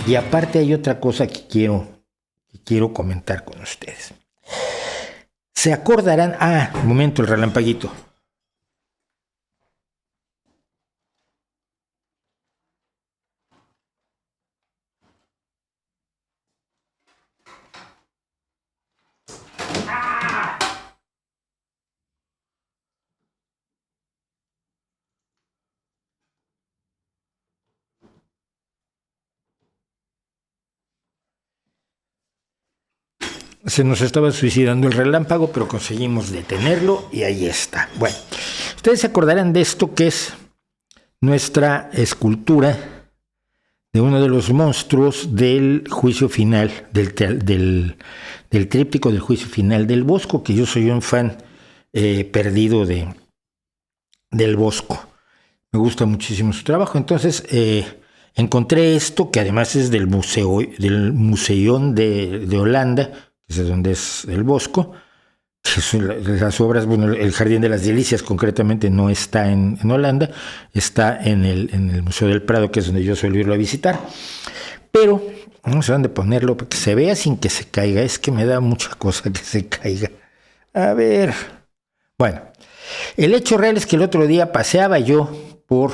Y aparte hay otra cosa que quiero comentar con ustedes. Se acordarán, un momento, el relampaguito. Se nos estaba suicidando el relámpago, pero conseguimos detenerlo y ahí está. Bueno, ustedes se acordarán de esto que es nuestra escultura de uno de los monstruos del juicio final, del tríptico del juicio final del Bosco, que yo soy un fan perdido del Bosco. Me gusta muchísimo su trabajo. Entonces encontré esto, que además es del Museum de Holanda, que es donde es el Bosco, que son las obras, bueno, el Jardín de las Delicias concretamente no está en Holanda, está en el Museo del Prado, que es donde yo suelo irlo a visitar, pero no sé dónde ponerlo, para que se vea sin que se caiga, es que me da mucha cosa que se caiga. A ver, bueno, el hecho real es que el otro día paseaba yo por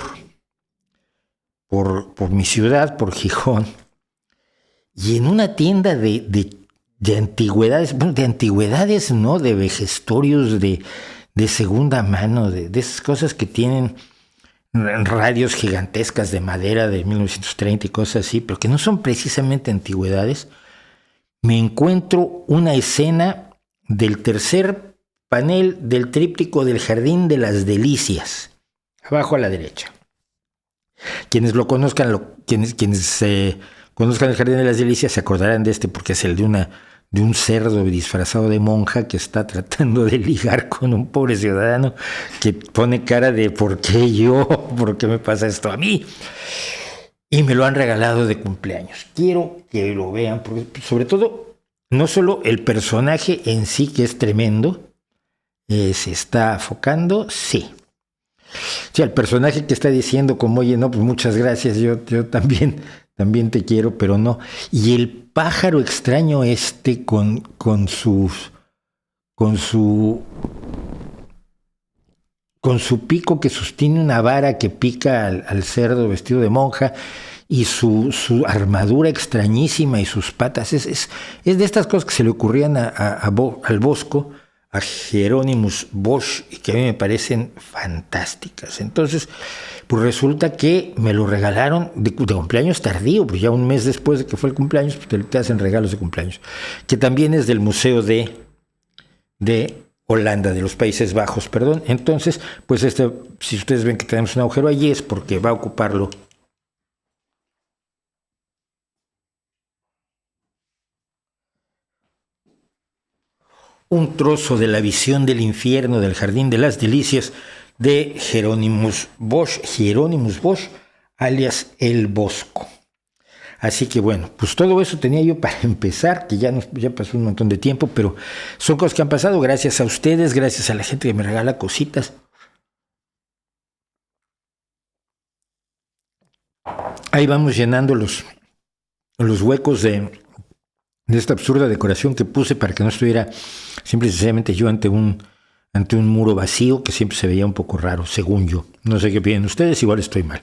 mi ciudad, por Gijón, y en una tienda de antigüedades, bueno, de antigüedades, ¿no? De vejestorios de segunda mano, de esas cosas que tienen radios gigantescas de madera de 1930 y cosas así, pero que no son precisamente antigüedades. Me encuentro una escena del tercer panel del tríptico del Jardín de las Delicias, abajo a la derecha. Quienes lo conozcan, quienes conozcan el Jardín de las Delicias se acordarán de este, porque es el de un cerdo disfrazado de monja que está tratando de ligar con un pobre ciudadano que pone cara de ¿por qué yo? ¿Por qué me pasa esto a mí? Y me lo han regalado de cumpleaños. Quiero que lo vean, porque sobre todo, no solo el personaje en sí, que es tremendo, se está enfocando, sí. O sea, el personaje que está diciendo como, oye, no, pues muchas gracias, yo también te quiero, pero no. Y el pájaro extraño con su pico que sostiene una vara que pica al cerdo vestido de monja, y su armadura extrañísima y sus patas, es de estas cosas que se le ocurrían al Bosco, a Hieronymus Bosch, y que a mí me parecen fantásticas. Entonces, pues resulta que me lo regalaron de cumpleaños tardío, pues ya un mes después de que fue el cumpleaños, pues te hacen regalos de cumpleaños, que también es del Museo de Holanda, de los Países Bajos, perdón. Entonces, pues si ustedes ven que tenemos un agujero allí, es porque va a ocuparlo un trozo de la visión del infierno del Jardín de las Delicias de Hieronymus Bosch, alias El Bosco. Así que bueno, pues todo eso tenía yo para empezar, que ya pasó un montón de tiempo, pero son cosas que han pasado gracias a ustedes, gracias a la gente que me regala cositas. Ahí vamos llenando los huecos de esta absurda decoración que puse para que no estuviera simple y sencillamente yo ante un muro vacío, que siempre se veía un poco raro, según yo. No sé qué opinan ustedes, igual estoy mal.